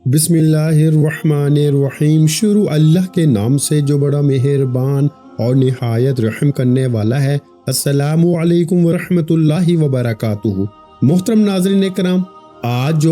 بسم اللہ الرحمن الرحیم۔ شروع اللہ کے نام سے جو بڑا مہربان اور نہایت رحم کرنے والا ہے۔ السلام علیکم ورحمۃ اللہ وبرکاتہ۔ محترم ناظرین کرام، آج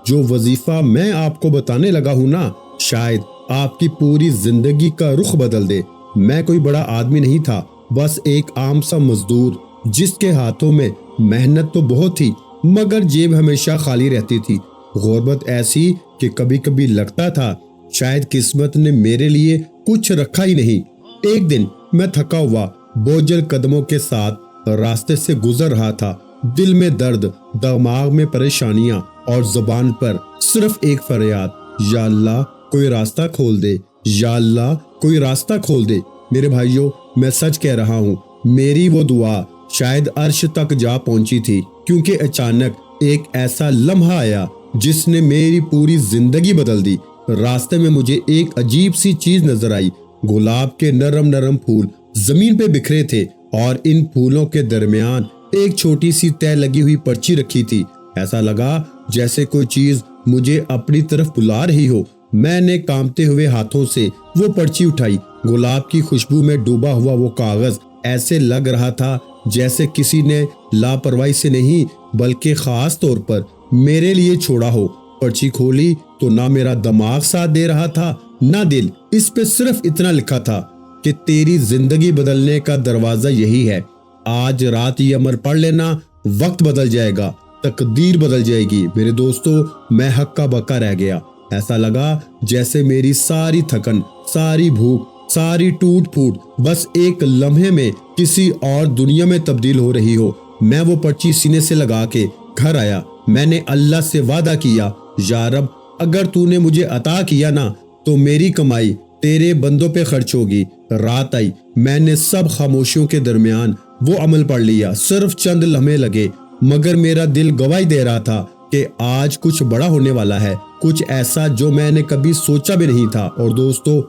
جو وظیفہ میں آپ کو بتانے لگا ہوں نا، شاید آپ کی پوری زندگی کا رخ بدل دے۔ میں کوئی بڑا آدمی نہیں تھا، بس ایک عام سا مزدور جس کے ہاتھوں میں محنت تو بہت تھی مگر جیب ہمیشہ خالی رہتی تھی۔ غربت ایسی کہ کبھی کبھی لگتا تھا شاید قسمت نے میرے لیے کچھ رکھا ہی نہیں۔ ایک دن میں تھکا ہوا بوجھل قدموں کے ساتھ راستے سے گزر رہا تھا، دل میں درد، دماغ میں پریشانیاں اور زبان پر صرف ایک فریاد، یا اللہ کوئی راستہ کھول دے، یا اللہ کوئی راستہ کھول دے۔ میرے بھائیوں، میں سچ کہہ رہا ہوں، میری وہ دعا شاید عرش تک جا پہنچی تھی، کیونکہ اچانک ایک ایسا لمحہ آیا جس نے میری پوری زندگی بدل دی۔ راستے میں مجھے ایک عجیب سی چیز نظر آئی۔ گلاب کے نرم نرم پھول زمین پہ بکھرے تھے اور ان پھولوں کے درمیان ایک چھوٹی سی تہ لگی ہوئی پرچی رکھی تھی۔ ایسا لگا جیسے کوئی چیز مجھے اپنی طرف بلا رہی ہو۔ میں نے کانپتے ہوئے ہاتھوں سے وہ پرچی اٹھائی۔ گلاب کی خوشبو میں ڈوبا ہوا وہ کاغذ ایسے لگ رہا تھا جیسے کسی نے لاپرواہی سے نہیں بلکہ خاص طور پر میرے لیے چھوڑا ہو۔ پرچی کھولی تو نہ میرا دماغ ساتھ دے رہا تھا نہ دل۔ اس پہ صرف اتنا لکھا تھا کہ تیری زندگی بدلنے کا دروازہ یہی ہے، آج رات یہ امر پڑھ لینا، وقت بدل جائے گا، تقدیر بدل جائے گی۔ میرے دوستو، میں ہکا بکا رہ گیا۔ ایسا لگا جیسے میری ساری تھکن، ساری بھوک، ساری ٹوٹ پھوٹ بس ایک لمحے میں کسی اور دنیا میں تبدیل ہو رہی ہو۔ میں وہ پرچی سینے سے لگا کے گھر آیا۔ میں نے اللہ سے وعدہ کیا، یا رب اگر تو نے مجھے عطا کیا نا تو میری کمائی تیرے بندوں پہ خرچ ہوگی۔ رات آئی، میں نے سب خاموشیوں کے درمیان وہ عمل پڑھ لیا۔ صرف چند لمحے لگے مگر میرا دل گواہی دے رہا تھا کہ آج کچھ بڑا ہونے والا ہے، کچھ ایسا جو میں نے کبھی سوچا بھی نہیں تھا۔ اور دوستو،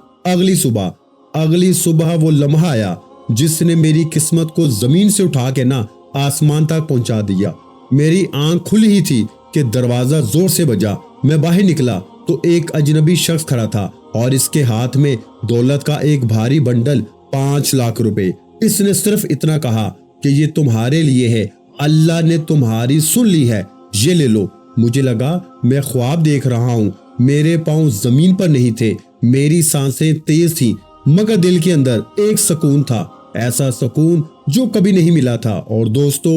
اگلی صبح وہ لمحہ آیا جس نے میری قسمت کو زمین سے اٹھا کے نا آسمان تک پہنچا دیا۔ میری آنکھ کھلی ہی تھی کہ دروازہ زور سے بجا۔ میں باہر نکلا تو ایک اجنبی شخص کھڑا تھا اور اس کے ہاتھ میں دولت کا ایک بھاری بنڈل، 5 لاکھ روپے۔ اس نے صرف اتنا کہا کہ یہ تمہارے لیے ہے، اللہ نے تمہاری سن لی ہے، یہ لے لو۔ مجھے لگا میں خواب دیکھ رہا ہوں۔ میرے پاؤں زمین پر نہیں تھے، میری سانسیں تیز تھیں مگر دل کے اندر ایک سکون تھا، ایسا سکون جو کبھی نہیں ملا تھا۔ اور دوستو،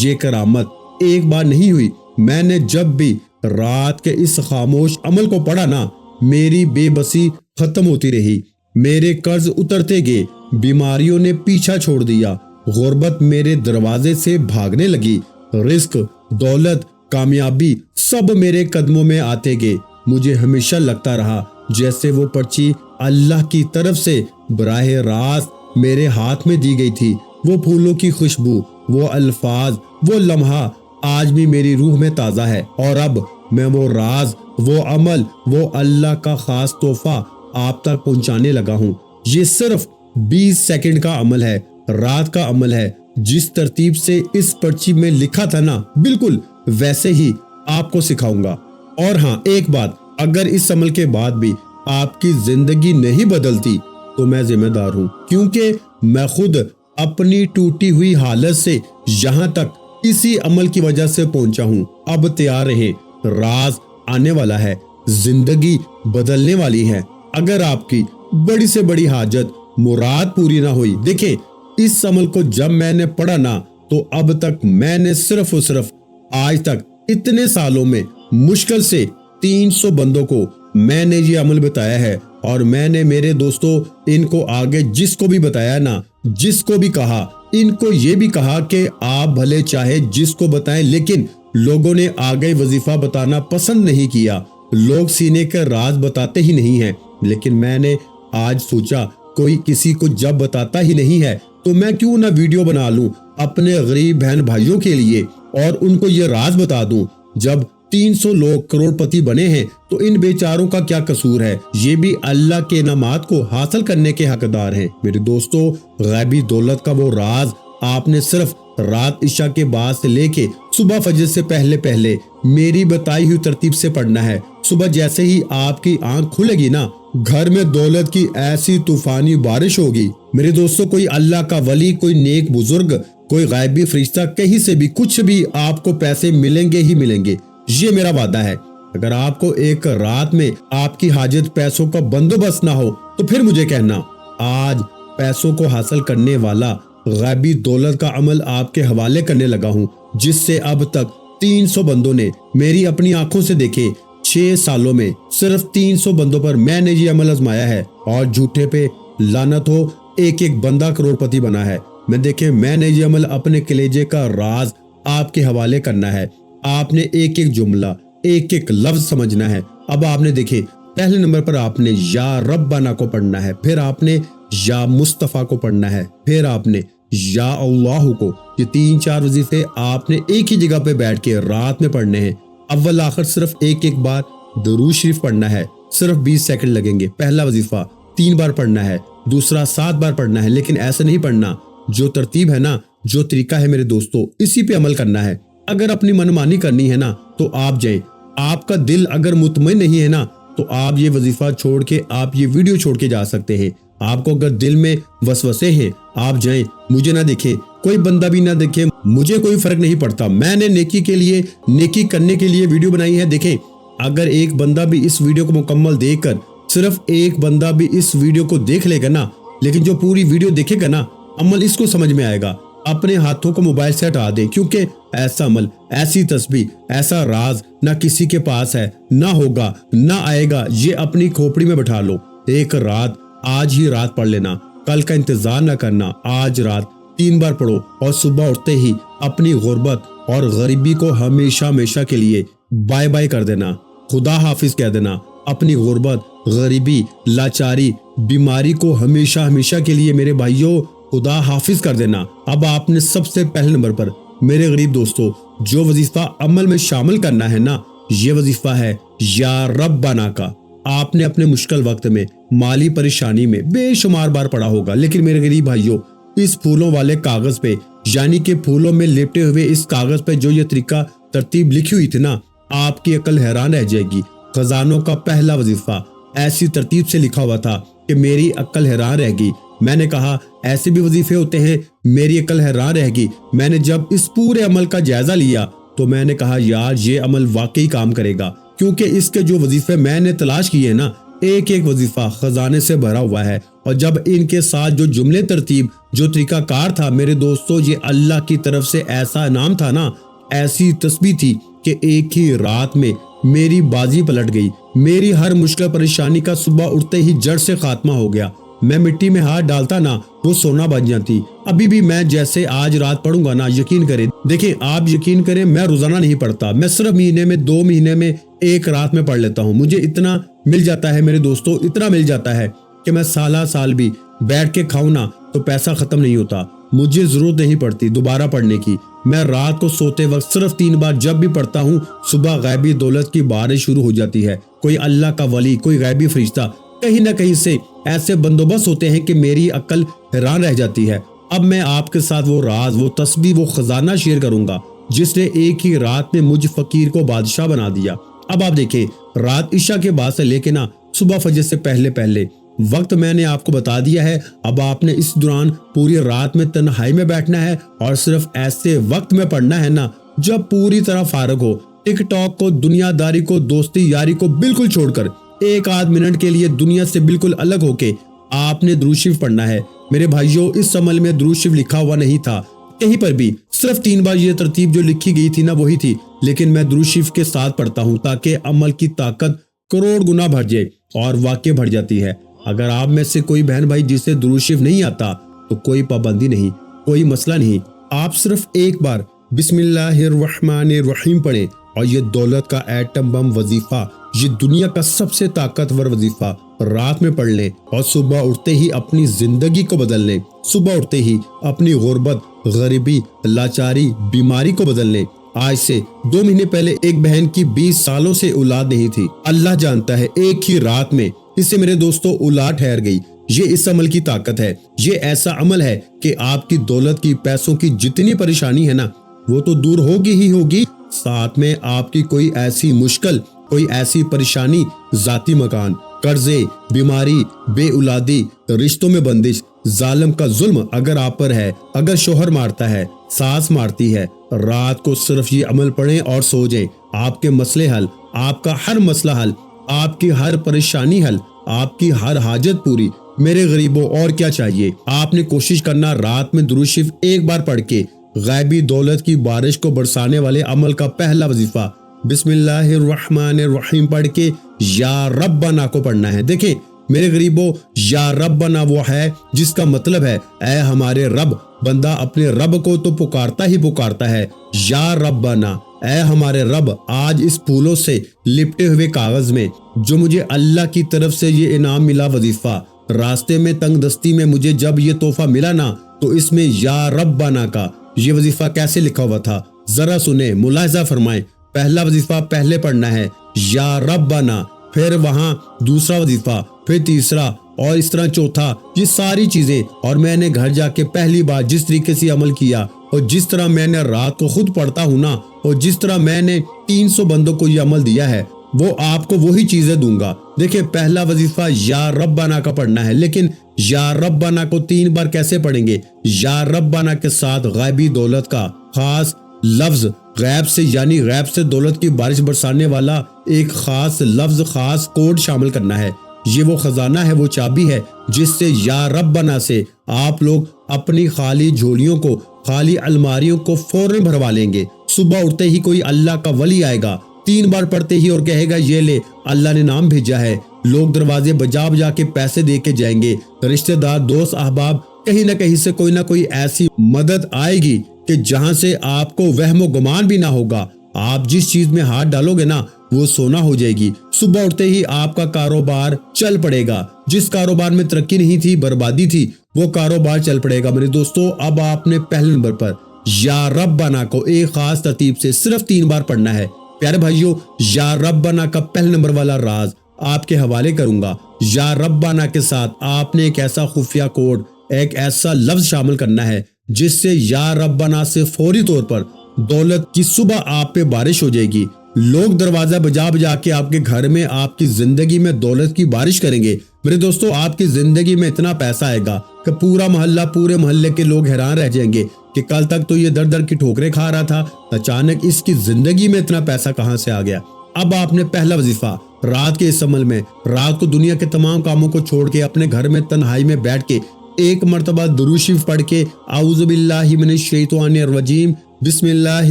یہ کرامت ایک بار نہیں ہوئی۔ میں نے جب بھی رات کے اس خاموش عمل کو پڑھا نا، میری بے بسی ختم ہوتی رہی، میرے قرض اترتے گئے، بیماریوں نے پیچھا چھوڑ دیا، غربت میرے دروازے سے بھاگنے لگی، رزق، دولت، کامیابی سب میرے قدموں میں آتے گئے۔ مجھے ہمیشہ لگتا رہا جیسے وہ پرچی اللہ کی طرف سے براہ راست میرے ہاتھ میں دی گئی تھی۔ وہ پھولوں کی خوشبو، وہ الفاظ، وہ لمحہ آج بھی میری روح میں تازہ ہے۔ اور اب میں وہ راز، وہ عمل، وہ اللہ کا خاص تحفہ آپ تک پہنچانے لگا ہوں۔ یہ صرف 20 سیکنڈ کا عمل ہے، رات کا عمل ہے۔ جس ترتیب سے اس پرچی میں لکھا تھا نا، بالکل ویسے ہی آپ کو سکھاؤں گا۔ اور ہاں، ایک بات، اگر اس عمل کے بعد بھی آپ کی زندگی نہیں بدلتی تو میں ذمہ دار ہوں، کیونکہ میں خود اپنی ٹوٹی ہوئی حالت سے یہاں تک اسی عمل کی وجہ سے پہنچا ہوں۔ اب تیار رہیں، راز آنے والا ہے، زندگی بدلنے والی ہے۔ اگر آپ کی بڑی سے بڑی حاجت مراد پوری نہ ہوئی، دیکھیں اس عمل کو جب میں نے پڑھا نا تو اب تک میں نے صرف اور صرف آج تک اتنے سالوں میں مشکل سے 300 بندوں کو میں نے یہ عمل بتایا ہے۔ اور میں نے میرے دوستوں ان کو آگے جس کو بھی بتایا نا، جس کو بھی کہا، ان کو یہ بھی کہا کہ آپ بھلے چاہے جس کو بتائیں، لیکن لوگوں نے آگے وظیفہ بتانا پسند نہیں کیا۔ لوگ سینے کے راز بتاتے ہی نہیں ہیں، لیکن میں نے آج سوچا کوئی کسی کو جب بتاتا ہی نہیں ہے تو میں کیوں نہ ویڈیو بنا لوں اپنے غریب بہن بھائیوں کے لیے اور ان کو یہ راز بتا دوں۔ جب 300 لوگ کروڑ پتی بنے ہیں تو ان بیچاروں کا کیا قصور ہے؟ یہ بھی اللہ کے انعامات کو حاصل کرنے کے حقدار ہیں۔ میرے دوستو، غیبی دولت کا وہ راز آپ نے صرف رات عشاء کے بعد سے لے کے صبح فجر سے پہلے پہلے میری بتائی ہوئی ترتیب سے پڑھنا ہے۔ صبح جیسے ہی آپ کی آنکھ کھلے گی نا، گھر میں دولت کی ایسی طوفانی بارش ہوگی میرے دوستو، کوئی اللہ کا ولی، کوئی نیک بزرگ، کوئی غیبی فرشتہ، کہیں سے بھی کچھ بھی آپ کو پیسے ملیں گے ہی ملیں گے، یہ میرا وعدہ ہے۔ اگر آپ کو ایک رات میں آپ کی حاجت پیسوں کا بندوبست نہ ہو تو پھر مجھے کہنا، آج پیسوں کو حاصل کرنے والا غیبی دولت کا عمل آپ کے حوالے کرنے لگا ہوں، جس سے اب تک 300 بندوں نے میری اپنی آنکھوں سے دیکھے۔ 6 سالوں میں صرف 300 بندوں پر میں نے یہ عمل آزمایا ہے، اور جھوٹے پہ لعنت ہو، ایک ایک بندہ کروڑپتی بنا ہے۔ میں نے یہ عمل اپنے کلیجے کا راز آپ کے حوالے کرنا ہے۔ آپ نے ایک ایک جملہ، ایک ایک لفظ سمجھنا ہے۔ اب آپ نے دیکھے، پہلے نمبر پر آپ نے یا ربنا کو پڑھنا ہے، پھر آپ نے یا مصطفیٰ کو پڑھنا ہے، پھر آپ نے یا اللہ کو۔ یہ 3-4 وظیفے آپ نے ایک ہی جگہ پہ بیٹھ کے رات میں پڑھنے ہیں۔ اول آخر صرف ایک بار درود شریف پڑھنا ہے، صرف 20 سیکنڈ لگیں گے۔ پہلا وظیفہ 3 بار پڑھنا ہے، دوسرا 7 بار پڑھنا ہے، لیکن ایسے نہیں پڑھنا، جو ترتیب ہے نا، جو طریقہ ہے میرے دوستو، اسی پہ عمل کرنا ہے۔ اگر اپنی منمانی کرنی ہے نا تو آپ جائیں، آپ کا دل اگر مطمئن نہیں ہے نا تو آپ یہ وظیفہ چھوڑ کے، آپ یہ ویڈیو چھوڑ کے جا سکتے ہیں۔ آپ کو اگر دل میں وسوسے ہیں، آپ جائیں، مجھے نہ دیکھے، کوئی بندہ بھی نہ دیکھے، مجھے کوئی فرق نہیں پڑتا۔ میں نے نیکی کے لیے، نیکی کرنے کے لیے ویڈیو بنائی ہے۔ دیکھیں، اگر ایک بندہ بھی اس ویڈیو کو مکمل دیکھ کر، صرف ایک بندہ بھی اس ویڈیو کو دیکھ لے گا نا، لیکن جو پوری ویڈیو دیکھے گا نا، عمل اس کو سمجھ میں آئے گا، اپنے ہاتھوں کو موبائل سے ہٹا دے، کیونکہ ایسا عمل، ایسی تسبیح، ایسا راز نہ کسی کے پاس ہے، نہ ہوگا، نہ آئے گا۔ یہ اپنی کھوپڑی میں بٹھا لو، ایک رات، آج ہی رات پڑھ لینا، کل کا انتظار نہ کرنا، آج رات 3 بار پڑھو، اور صبح اٹھتے ہی اپنی غربت اور غریبی کو ہمیشہ ہمیشہ کے لیے بائے بائے کر دینا، خدا حافظ کہہ دینا۔ اپنی غربت، غریبی، لاچاری، بیماری کو ہمیشہ ہمیشہ کے لیے میرے بھائیوں خدا حافظ کر دینا۔ اب آپ نے سب سے پہلے نمبر پر میرے غریب دوستو جو وظیفہ عمل میں شامل کرنا ہے نا، یہ وظیفہ ہے یا ربنا کا۔ آپ نے اپنے مشکل وقت میں، مالی پریشانی میں بے شمار بار پڑھا ہوگا، لیکن میرے غریب بھائیوں، اس پھولوں والے کاغذ پہ، یعنی کہ پھولوں میں لپٹے ہوئے اس کاغذ پہ جو یہ طریقہ ترتیب لکھی ہوئی تھی نا، آپ کی عقل حیران رہ جائے گی۔ خزانوں کا پہلا وظیفہ ایسی ترتیب سے لکھا ہوا تھا کہ میری عقل حیران رہ گئی۔ میں نے کہا ایسے بھی وظیفے ہوتے ہیں، میری عقل حیران رہ گئی۔ میں نے جب اس پورے عمل کا جائزہ لیا تو میں نے کہا یار یہ عمل واقعی کام کرے گا، کیونکہ اس کے جو وظیفے میں نے تلاش کیے نا، ایک ایک وظیفہ خزانے سے بھرا ہوا ہے، اور جب ان کے ساتھ جو جملے ترتیب، جو طریقہ کار تھا میرے دوستو، یہ اللہ کی طرف سے ایسا انعام تھا نا، ایسی تسبیح تھی کہ ایک ہی رات میں میری بازی پلٹ گئی۔ میری ہر مشکل پریشانی کا صبح اٹھتے ہی جڑ سے خاتمہ ہو گیا۔ میں مٹی میں ہاتھ ڈالتا نا، وہ سونا بن جاتی۔ ابھی بھی میں جیسے آج رات پڑھوں گا نا، یقین کریں، دیکھیں آپ یقین کریں، میں روزانہ نہیں پڑھتا، میں صرف مہینے میں 2 مہینے میں ایک رات میں پڑھ لیتا ہوں۔ مجھے اتنا مل جاتا ہے میرے دوستو، اتنا مل جاتا ہے کہ میں سال بھی بیٹھ کے کھاؤں نا تو پیسہ ختم نہیں ہوتا، مجھے ضرورت نہیں پڑتی دوبارہ پڑھنے کی۔ میں رات کو سوتے وقت صرف 3 بار جب بھی پڑھتا ہوں، صبح غیبی دولت کی بارش شروع ہو جاتی ہے۔ کوئی اللہ کا ولی، کوئی غیبی فرشتہ، کہیں نہ کہیں سے ایسے بندوبست ہوتے ہیں کہ میری عقل حیران رہ جاتی ہے۔ اب میں آپ کے ساتھ وہ راز، وہ تسبیح، وہ خزانہ شیئر کروں گا جس نے ایک ہی رات میں مجھ فقیر کو بادشاہ بنا دیا۔ اب آپ دیکھیں، رات عشاء کے بعد سے لے کے نا صبح فجر سے پہلے پہلے وقت میں نے آپ کو بتا دیا ہے۔ اب آپ نے اس دوران پوری رات میں تنہائی میں بیٹھنا ہے، اور صرف ایسے وقت میں پڑھنا ہے نا جب پوری طرح فارغ ہو، ٹک ٹاک کو، دنیا داری کو، دوستی یاری کو بالکل چھوڑ کر 1 منٹ کے لیے دنیا سے بالکل الگ ہو کے آپ نے درود شریف پڑھنا ہے۔ میرے بھائیوں، اس عمل میں درود شریف لکھا ہوا نہیں تھا کہیں پر بھی، صرف 3 بار یہ ترتیب جو لکھی گئی تھی نا وہی تھی، لیکن میں درود شریف کے ساتھ پڑھتا ہوں تاکہ عمل کی طاقت کروڑ گنا بڑھ جائے، اور واقع بڑھ جاتی ہے۔ اگر آپ میں سے کوئی بہن بھائی جسے درود شریف نہیں آتا تو کوئی پابندی نہیں، کوئی مسئلہ نہیں، آپ صرف ایک بار بسم اللہ الرحمن الرحیم پڑھیں، اور یہ دولت کا ایٹم بم وظیفہ، یہ دنیا کا سب سے طاقتور وظیفہ رات میں پڑھ لیں، اور صبح اٹھتے ہی اپنی زندگی کو بدل لیں۔ صبح اٹھتے ہی اپنی غربت، غریبی، لاچاری، بیماری کو بدل لیں۔ آج سے 2 مہینے پہلے ایک بہن کی 20 سالوں سے اولاد نہیں تھی، اللہ جانتا ہے ایک ہی رات میں اس سے میرے دوستوں اولاد ٹھہر گئی۔ یہ اس عمل کی طاقت ہے. یہ ایسا عمل ہے کہ آپ کی دولت کی، پیسوں کی جتنی پریشانی ہے نا وہ تو دور ہوگی ہی ہوگی، ساتھ میں آپ کی کوئی ایسی مشکل، کوئی ایسی پریشانی، ذاتی مکان، قرضے، بیماری، بے اولادی، رشتوں میں بندش، ظالم کا ظلم اگر آپ پر ہے، اگر شوہر مارتا ہے، ساس مارتی ہے، رات کو صرف یہ عمل پڑھیں اور سو جائیں، آپ کے مسئلے حل، آپ کا ہر مسئلہ حل، آپ کی ہر پریشانی حل، آپ کی ہر حاجت پوری. میرے غریبوں اور کیا چاہیے؟ آپ نے کوشش کرنا رات میں درود شریف ایک بار پڑھ کے غیبی دولت کی بارش کو برسانے والے عمل کا پہلا وظیفہ بسم اللہ الرحمن الرحیم پڑھ کے یا ربنا کو پڑھنا ہے. دیکھیں میرے غریبوں، یا ربنا وہ ہے جس کا مطلب ہے اے ہمارے رب. بندہ اپنے رب کو تو پکارتا ہی پکارتا ہے، یا ربنا اے ہمارے رب. آج اس پھولوں سے لپٹے ہوئے کاغذ میں جو مجھے اللہ کی طرف سے یہ انعام ملا، وظیفہ، راستے میں تنگ دستی میں مجھے جب یہ تحفہ ملا نا تو اس میں یا ربنا کا یہ وظیفہ کیسے لکھا ہوا تھا ذرا سنیں، ملاحظہ فرمائیں. پہلا وظیفہ پہلے پڑھنا ہے یا ربنا، پھر وہاں دوسرا وظیفہ، پھر تیسرا اور اس طرح چوتھا. یہ ساری چیزیں اور میں نے گھر جا کے پہلی بار جس طریقے سے عمل کیا اور جس طرح میں نے رات کو خود پڑھتا ہوں نا اور جس طرح میں نے 300 بندوں کو یہ عمل دیا ہے وہ آپ کو وہی چیزیں دوں گا. دیکھیں پہلا وظیفہ یا ربنا کا پڑھنا ہے، لیکن یا ربنا کو 3 بار کیسے پڑھیں گے؟ یا ربنا کے ساتھ غیبی دولت کا خاص لفظ، غیب سے یعنی غیب سے دولت کی بارش برسانے والا ایک خاص لفظ، خاص کوڈ شامل کرنا ہے. یہ وہ خزانہ ہے، وہ چابی ہے جس سے یا ربنا سے آپ لوگ اپنی خالی جھولیوں کو، خالی الماریوں کو فوراً بھروا لیں گے. صبح اٹھتے ہی کوئی اللہ کا ولی آئے گا، 3 بار پڑھتے ہی اور کہے گا یہ لے اللہ نے نام بھیجا ہے. لوگ دروازے بجا بجا کے پیسے دے کے جائیں گے. رشتہ دار، دوست، احباب، کہیں نہ کہیں سے کوئی نہ کوئی ایسی مدد آئے گی کہ جہاں سے آپ کو وہم و گمان بھی نہ ہوگا. آپ جس چیز میں ہاتھ ڈالو گے نا وہ سونا ہو جائے گی. صبح اٹھتے ہی آپ کا کاروبار چل پڑے گا. جس کاروبار میں ترقی نہیں تھی، بربادی تھی، وہ کاروبار چل پڑے گا. میرے دوستو، اب آپ نے پہلے نمبر پر یا ربنا کو ایک خاص ترتیب سے صرف 3 بار پڑھنا ہے. پیارے بھائیو، یا ربنا کا پہلے نمبر والا راز آپ کے حوالے کروں گا. یا ربنا کے ساتھ آپ نے ایک ایسا خفیہ کوڈ، ایک ایسا لفظ شامل کرنا ہے جس سے یا ربنا سے فوری طور پر دولت کی صبح آپ پہ بارش ہو جائے گی. لوگ دروازہ بجا بجا کے آپ کے گھر میں، آپ کی زندگی میں دولت کی بارش کریں گے. میرے دوستو، آپ کی زندگی میں اتنا پیسہ آئے گا کہ پورا محلہ، پورے محلے کے لوگ حیران رہ جائیں گے کہ کل تک تو یہ در در کی ٹھوکریں کھا رہا تھا، اچانک اس کی زندگی میں اتنا پیسہ کہاں سے آ گیا. اب آپ نے پہلا وظیفہ رات کے اس عمل میں، رات کو دنیا کے تمام کاموں کو چھوڑ کے اپنے گھر میں تنہائی میں بیٹھ کے ایک مرتبہ درود شریف پڑھ کے اعوذ باللہ من الشیطان الرجیم بسم اللہ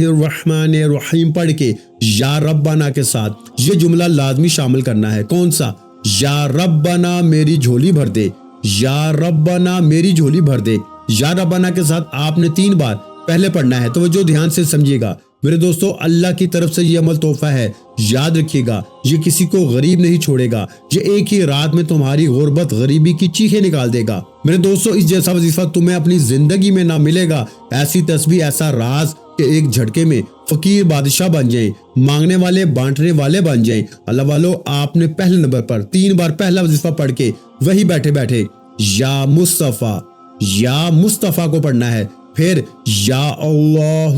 الرحمن الرحیم پڑھ کے یا ربنا کے ساتھ یہ جملہ لازمی شامل کرنا ہے. کون سا؟ یا ربنا میری جھولی بھر دے، یا ربنا میری جھولی بھر دے. یا ربنا کے ساتھ آپ نے 3 بار پہلے پڑھنا ہے. توجہ دھیان سے سمجھیے گا میرے دوستو، اللہ کی طرف سے یہ عمل تحفہ ہے. یاد رکھیے گا، یہ کسی کو غریب نہیں چھوڑے گا. یہ ایک ہی رات میں تمہاری غربت، غریبی کی چیخیں نکال دے گا. میرے دوستو، اس جیسا وظیفہ تمہیں اپنی زندگی میں نہ ملے گا. ایسی تسبیح، ایسا راز کہ ایک جھٹکے میں فقیر بادشاہ بن جائیں، مانگنے والے بانٹنے والے بن جائیں. اللہ والو، آپ نے پہلے نمبر پر 3 بار پہلا وظیفہ پڑھ کے وہی بیٹھے بیٹھے یا مصطفیٰ کو پڑھنا ہے. پھر یا اللہ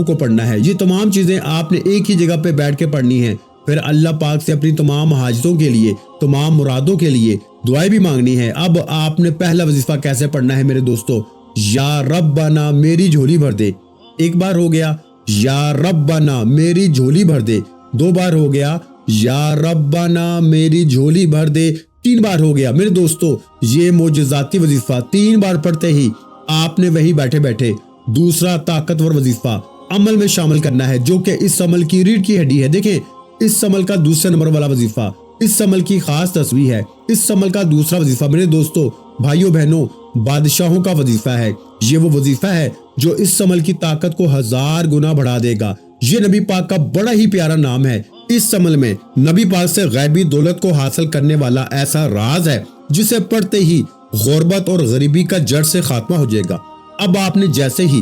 کو پڑھنا ہے. یہ تمام چیزیں آپ نے ایک ہی جگہ پہ بیٹھ کے پڑھنی ہیں. پھر اللہ پاک سے اپنی تمام حاجتوں کے لیے، تمام مرادوں کے لیے دعائیں بھی مانگنی ہے. اب آپ نے پہلا وظیفہ کیسے پڑھنا ہے میرے دوستو؟ یا ربنا میری جھولی بھر دے. ایک بار ہو گیا یا ربنا میری جھولی بھر دے. 2 بار ہو گیا یا ربنا میری جھولی بھر دے. 3 بار ہو گیا. میرے دوستو، یہ معجزاتی وظیفہ 3 بار پڑھتے ہی آپ نے وہی بیٹھے بیٹھے دوسرا طاقتور وظیفہ عمل میں شامل کرنا ہے، جو کہ اس عمل کی ریڑھ کی ہڈی ہے. دیکھیں، اس عمل کا دوسرے نمبر والا وظیفہ اس عمل کی خاص تصویر ہے. اس عمل کا دوسرا وظیفہ میرے دوستو، بھائیوں بہنوں، بادشاہوں کا وظیفہ ہے. یہ وہ وظیفہ ہے جو اس عمل کی طاقت کو 1000 گنا بڑھا دے گا. یہ نبی پاک کا بڑا ہی پیارا نام ہے. اس عمل میں نبی پاک سے غیبی دولت کو حاصل کرنے والا ایسا راز ہے جسے پڑھتے ہی غربت اور غریبی کا جڑ سے خاتمہ ہو جائے گا. اب آپ نے جیسے ہی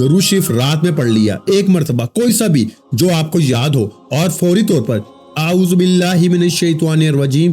درود شریف رات میں پڑھ لیا ایک مرتبہ، کوئی سا بھی جو آپ کو یاد ہو، اور فوری طور پر اعوذ باللہ من الشیطان الرجیم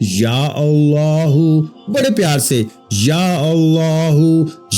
یا اللہ، بڑے پیار سے یا اللہ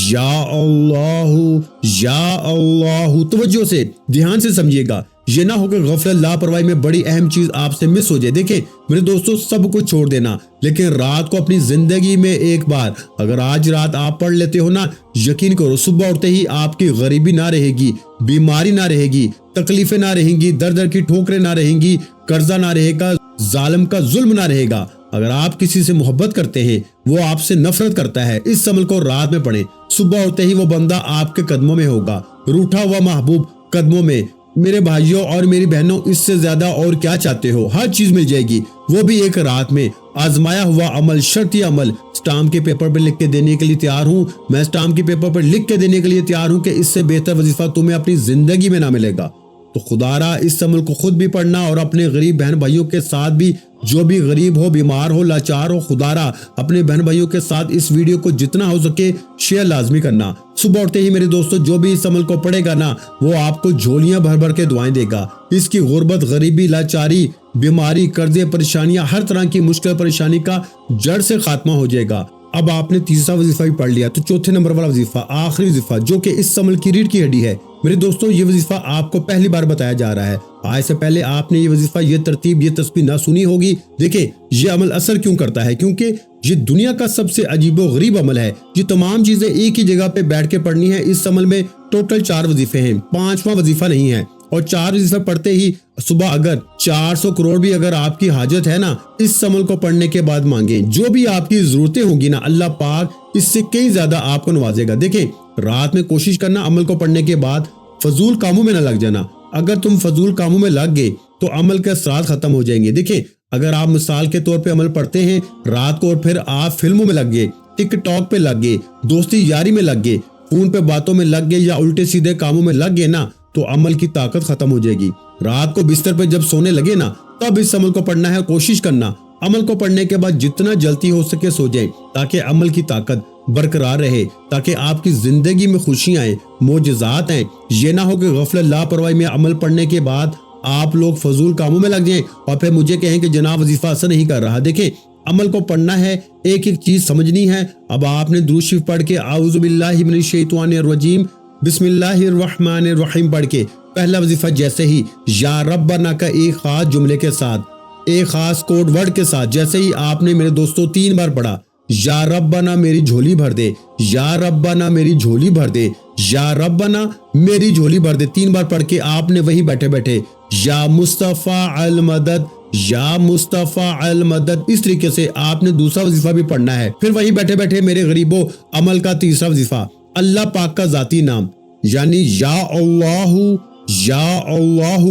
یا اللہ یا اللہ۔ توجہ سے دھیان سے سمجھیے گا، یہ نہ ہو کہ غفلت لاپرواہی میں بڑی اہم چیز آپ سے مس ہو جائے۔ دیکھیں میرے دوستو، سب کچھ چھوڑ دینا، لیکن رات کو اپنی زندگی میں ایک بار اگر آج رات آپ پڑھ لیتے ہو نا، یقین کرو صبح اٹھتے ہی آپ کی غریبی نہ رہے گی، بیماری نہ رہے گی، تکلیفیں نہ رہیں گی، در در کی ٹھوکریں نہ رہیں گی، قرضہ نہ رہے گا، ظالم کا ظلم نہ رہے گا۔ اگر آپ کسی سے محبت کرتے ہیں، وہ آپ سے نفرت کرتا ہے، اس عمل کو رات میں پڑھیں۔ صبح ہوتے ہی وہ بندہ آپ کے قدموں میں ہوگا، روٹھا ہوا محبوب قدموں میں۔ میرے بھائیوں اور میری بہنوں، اس سے زیادہ اور کیا چاہتے ہو؟ ہر چیز مل جائے گی، وہ بھی ایک رات میں۔ آزمایا ہوا عمل، شرطی عمل، اسٹامپ کے پیپر پر لکھ کے دینے کے لیے تیار ہوں میں، اسٹامپ کے پیپر پر لکھ کے دینے کے لیے تیار ہوں کہ اس سے بہتر وظیفہ تمہیں اپنی زندگی میں نہ ملے گا۔ تو خدا را اس عمل کو خود بھی پڑھنا اور اپنے غریب بہن بھائیوں کے ساتھ بھی، جو بھی غریب ہو، بیمار ہو، لاچار ہو، خدا را اپنے بہن بھائیوں کے ساتھ اس ویڈیو کو جتنا ہو سکے شیئر لازمی کرنا۔ صبح اٹھتے ہی میرے دوستو، جو بھی اس عمل کو پڑھے گا نا، وہ آپ کو جھولیاں بھر بھر کے دعائیں دے گا۔ اس کی غربت، غریبی، لاچاری، بیماری، قرضے، پریشانیاں، ہر طرح کی مشکل پریشانی کا جڑ سے خاتمہ ہو جائے گا۔ اب آپ نے تیسرا وظیفہ بھی پڑھ لیا، تو چوتھے نمبر والا وظیفہ، آخری وظیفہ، جو کہ اس عمل کی ریڑھ کی ہڈی ہے میرے دوستو، یہ وظیفہ آپ کو پہلی بار بتایا جا رہا ہے۔ آج سے پہلے آپ نے یہ وظیفہ، یہ ترتیب، یہ تسبیح نہ سنی ہوگی۔ دیکھیں یہ عمل اثر کیوں کرتا ہے، کیونکہ یہ دنیا کا سب سے عجیب و غریب عمل ہے۔ یہ تمام چیزیں ایک ہی جگہ پہ بیٹھ کے پڑھنی ہے۔ اس عمل میں ٹوٹل 4 وظیفے ہیں، 5واں وظیفہ نہیں ہے، اور 4 وظیفہ پڑھتے ہی صبح اگر 400 کروڑ بھی اگر آپ کی حاجت ہے نا، اس عمل کو پڑھنے کے بعد مانگیں، جو بھی آپ کی ضرورتیں ہوں گی نا، اللہ پاک اس سے کئی زیادہ آپ کو نوازے گا۔ دیکھیں رات میں کوشش کرنا عمل کو پڑھنے کے بعد فضول کاموں میں نہ لگ جانا۔ اگر تم فضول کاموں میں لگ گئے تو عمل کے اثرات ختم ہو جائیں گے۔ دیکھیں اگر آپ مثال کے طور پہ عمل پڑھتے ہیں رات کو، اور پھر آپ فلموں میں لگ گئے، ٹک ٹاک پہ لگ گئے، دوستی یاری میں لگ گئے، فون پہ باتوں میں لگ گئے، یا الٹے سیدھے کاموں میں لگ گئے نا، تو عمل کی طاقت ختم ہو جائے گی۔ رات کو بستر پہ جب سونے لگے نا، تب اس عمل کو پڑھنا ہے۔ کوشش کرنا عمل کو پڑھنے کے بعد جتنا جلدی ہو سکے سو جائیں، تاکہ عمل کی طاقت برقرار رہے، تاکہ آپ کی زندگی میں خوشیاں آئیں، معجزات آئیں۔ یہ نہ ہو کہ غفلت لاپرواہی میں عمل پڑھنے کے بعد آپ لوگ فضول کاموں میں لگ جائیں اور پھر مجھے کہیں کہ جناب وظیفہ اثر نہیں کر رہا۔ دیکھیں عمل کو پڑھنا ہے، ایک ایک چیز سمجھنی ہے۔ اب آپ نے درود شریف پڑھ کے اعوذ باللہ من الشیطان الرجیم بسم اللہ الرحمن الرحیم پڑھ کے پہلا وظیفہ جیسے ہی یا ربنا کا ایک خاص جملے کے ساتھ، ایک خاص کوڈ ورڈ کے ساتھ جیسے ہی آپ نے میرے دوستو 3 بار پڑھا، یا ربنا میری جھولی بھر دے، یا ربنا میری جھولی بھر دے، یا ربنا میری جھولی بھر دے، 3 بار پڑھ کے آپ نے وہی بیٹھے بیٹھے یا مصطفیٰ المدد، یا مصطفیٰ المدد، اس طریقے سے آپ نے دوسرا وظیفہ بھی پڑھنا ہے۔ پھر وہی بیٹھے بیٹھے میرے غریبوں عمل کا تیسرا وظیفہ، اللہ پاک کا ذاتی نام یعنی یا اللہ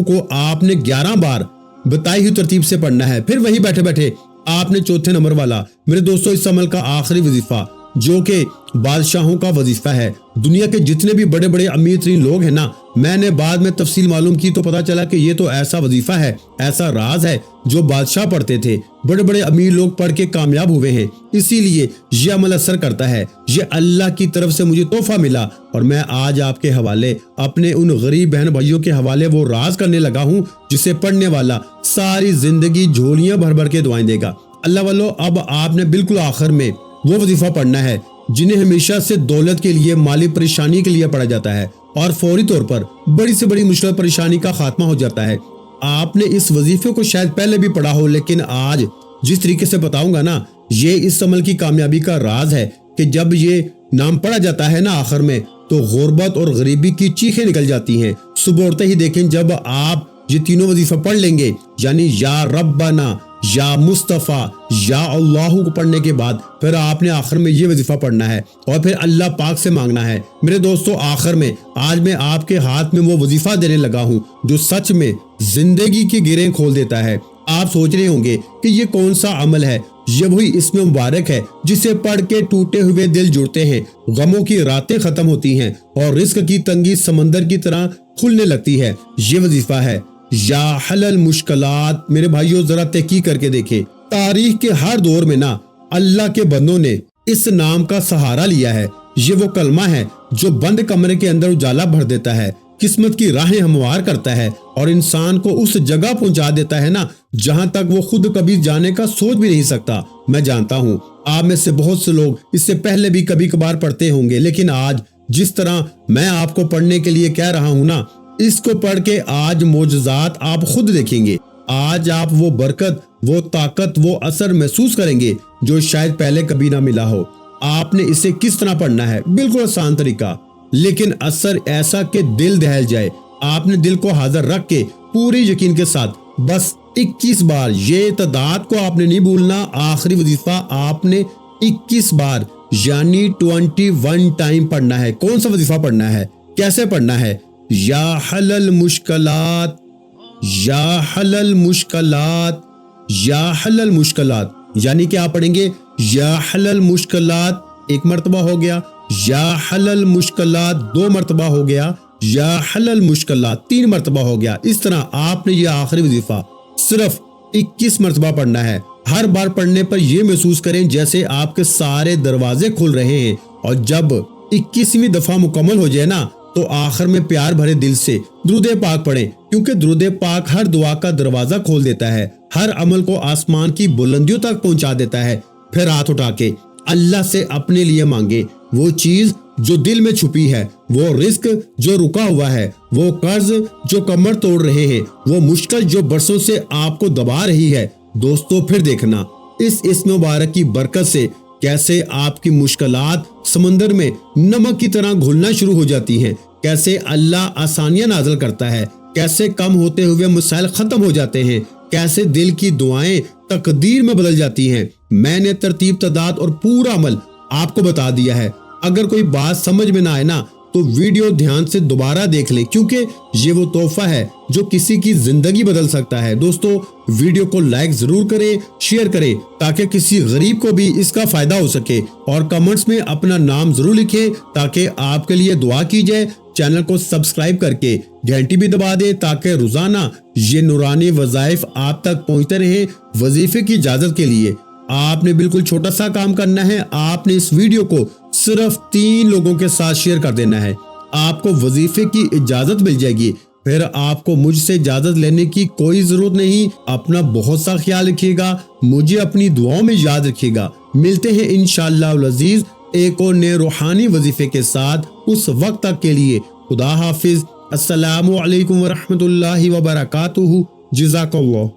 کو آپ نے 11 بار بتائی ہوئی ترتیب سے پڑھنا ہے۔ پھر وہی بیٹھے بیٹھے آپ نے چوتھے نمبر والا میرے دوستو اس عمل کا آخری وظیفہ، جو کہ بادشاہوں کا وظیفہ ہے۔ دنیا کے جتنے بھی بڑے بڑے امیر ترین لوگ ہیں نا، میں نے بعد میں تفصیل معلوم کی تو پتا چلا کہ یہ تو ایسا وظیفہ ہے، ایسا راز ہے جو بادشاہ پڑھتے تھے، بڑے بڑے امیر لوگ پڑھ کے کامیاب ہوئے ہیں۔ اسی لیے یہ عمل اثر کرتا ہے۔ یہ اللہ کی طرف سے مجھے تحفہ ملا، اور میں آج آپ کے حوالے، اپنے ان غریب بہن بھائیوں کے حوالے وہ راز کرنے لگا ہوں جسے پڑھنے والا ساری زندگی جھولیاں بھر بھر کے دعائیں دے گا۔ اللہ والو، اب آپ نے بالکل آخر میں وہ وظیفہ پڑھنا ہے جنہیں ہمیشہ سے دولت کے لیے، مالی پریشانی کے لیے پڑھا جاتا ہے، اور فوری طور پر بڑی سے بڑی مشکل پریشانی کا خاتمہ ہو جاتا ہے۔ آپ نے اس وظیفے کو شاید پہلے بھی پڑھا ہو، لیکن آج جس طریقے سے بتاؤں گا نا، یہ اس عمل کی کامیابی کا راز ہے کہ جب یہ نام پڑھا جاتا ہے نا آخر میں، تو غربت اور غریبی کی چیخیں نکل جاتی ہیں۔ صبح اٹھتے ہی دیکھیں جب آپ یہ تینوں وظیفہ پڑھ لیں گے، یعنی یا ربنا، یا مصطفیٰ، یا اللہ کو پڑھنے کے بعد پھر آپ نے آخر میں یہ وظیفہ پڑھنا ہے، اور پھر اللہ پاک سے مانگنا ہے۔ میرے دوستو آخر میں آج میں آپ کے ہاتھ میں وہ وظیفہ دینے لگا ہوں جو سچ میں زندگی کی گرہیں کھول دیتا ہے۔ آپ سوچ رہے ہوں گے کہ یہ کون سا عمل ہے؟ یہ وہی اسم مبارک ہے جسے پڑھ کے ٹوٹے ہوئے دل جڑتے ہیں، غموں کی راتیں ختم ہوتی ہیں، اور رزق کی تنگی سمندر کی طرح کھلنے لگتی ہے۔ یہ وظیفہ ہے یا حل المشکلات۔ میرے بھائیوں ذرا تحقیق کر کے دیکھیں، تاریخ کے ہر دور میں نا اللہ کے بندوں نے اس نام کا سہارا لیا ہے۔ یہ وہ کلمہ ہے جو بند کمرے کے اندر اجالا بھر دیتا ہے۔ قسمت کی راہیں ہموار کرتا ہے اور انسان کو اس جگہ پہنچا دیتا ہے نا جہاں تک وہ خود کبھی جانے کا سوچ بھی نہیں سکتا۔ میں جانتا ہوں آپ میں سے بہت سے لوگ اس سے پہلے بھی کبھی کبھار پڑھتے ہوں گے، لیکن آج جس طرح میں آپ کو پڑھنے کے لیے کہہ رہا ہوں نا، اس کو پڑھ کے آج معجزات آپ خود دیکھیں گے۔ آج آپ وہ برکت، وہ طاقت، وہ اثر محسوس کریں گے جو شاید پہلے کبھی نہ ملا ہو۔ آپ نے اسے کس طرح پڑھنا ہے؟ بالکل آسان طریقہ، لیکن اثر ایسا کہ دل دہل جائے۔ آپ نے دل کو حاضر رکھ کے پوری یقین کے ساتھ بس 21 بار، یہ تعداد کو آپ نے نہیں بھولنا، آخری وظیفہ آپ نے 21 بار یعنی 21 ٹائم پڑھنا ہے۔ کون سا وظیفہ پڑھنا ہے؟ کیسے پڑھنا ہے؟ یا حل المشکلات، یا حل المشکلات، یا حل المشکلات، یعنی کہ آپ پڑھیں گے یا حل المشکلات 1 مرتبہ ہو گیا، یا حل المشکلات 2 مرتبہ ہو گیا، یا حل المشکلات 3 مرتبہ ہو گیا۔ اس طرح آپ نے یہ آخری وظیفہ صرف 21 مرتبہ پڑھنا ہے۔ ہر بار پڑھنے پر یہ محسوس کریں جیسے آپ کے سارے دروازے کھل رہے ہیں، اور جب 21ویں دفعہ مکمل ہو جائے نا تو آخر میں پیار بھرے دل سے درود پاک پڑھیں، کیونکہ درود پاک ہر دعا کا دروازہ کھول دیتا ہے، ہر عمل کو آسمان کی بلندیوں تک پہنچا دیتا ہے۔ پھر ہاتھ اٹھا کے اللہ سے اپنے لیے مانگے وہ چیز جو دل میں چھپی ہے، وہ رزق جو رکا ہوا ہے، وہ قرض جو کمر توڑ رہے ہیں، وہ مشکل جو برسوں سے آپ کو دبا رہی ہے۔ دوستو پھر دیکھنا اس اسم مبارک کی برکت سے کیسے آپ کی مشکلات سمندر میں نمک کی طرح گھلنا شروع ہو جاتی ہیں، کیسے اللہ آسانیاں نازل کرتا ہے، کیسے کم ہوتے ہوئے مسائل ختم ہو جاتے ہیں، کیسے دل کی دعائیں تقدیر میں بدل جاتی ہیں۔ میں نے ترتیب تعداد اور پورا عمل آپ کو بتا دیا ہے۔ اگر کوئی بات سمجھ میں نہ آئے نا تو ویڈیو دھیان سے دوبارہ دیکھ لیں، کیونکہ یہ وہ تحفہ ہے جو کسی کی زندگی بدل سکتا ہے۔ دوستو ویڈیو کو لائک ضرور کریں، شیئر کریں تاکہ کسی غریب کو بھی اس کا فائدہ ہو سکے، اور کمنٹس میں اپنا نام ضرور لکھیں تاکہ آپ کے لیے دعا کی جائے۔ چینل کو سبسکرائب کر کے گھنٹی بھی دبا دیں تاکہ روزانہ یہ نورانی وظائف آپ تک پہنچتے رہیں۔ وظیفے کی اجازت کے لیے آپ نے بالکل چھوٹا سا کام کرنا ہے، آپ نے اس ویڈیو کو صرف 3 لوگوں کے ساتھ شیئر کر دینا ہے، آپ کو وظیفے کی اجازت مل جائے گی۔ پھر آپ کو مجھ سے اجازت لینے کی کوئی ضرورت نہیں۔ اپنا بہت سا خیال رکھیے گا، مجھے اپنی دعاؤں میں یاد رکھیے گا۔ ملتے ہیں انشاءاللہ العزیز ایک اور نئے روحانی وظیفے کے ساتھ۔ اس وقت تک کے لیے خدا حافظ۔ السلام علیکم ورحمۃ اللہ وبرکاتہ۔ جزاک اللہ۔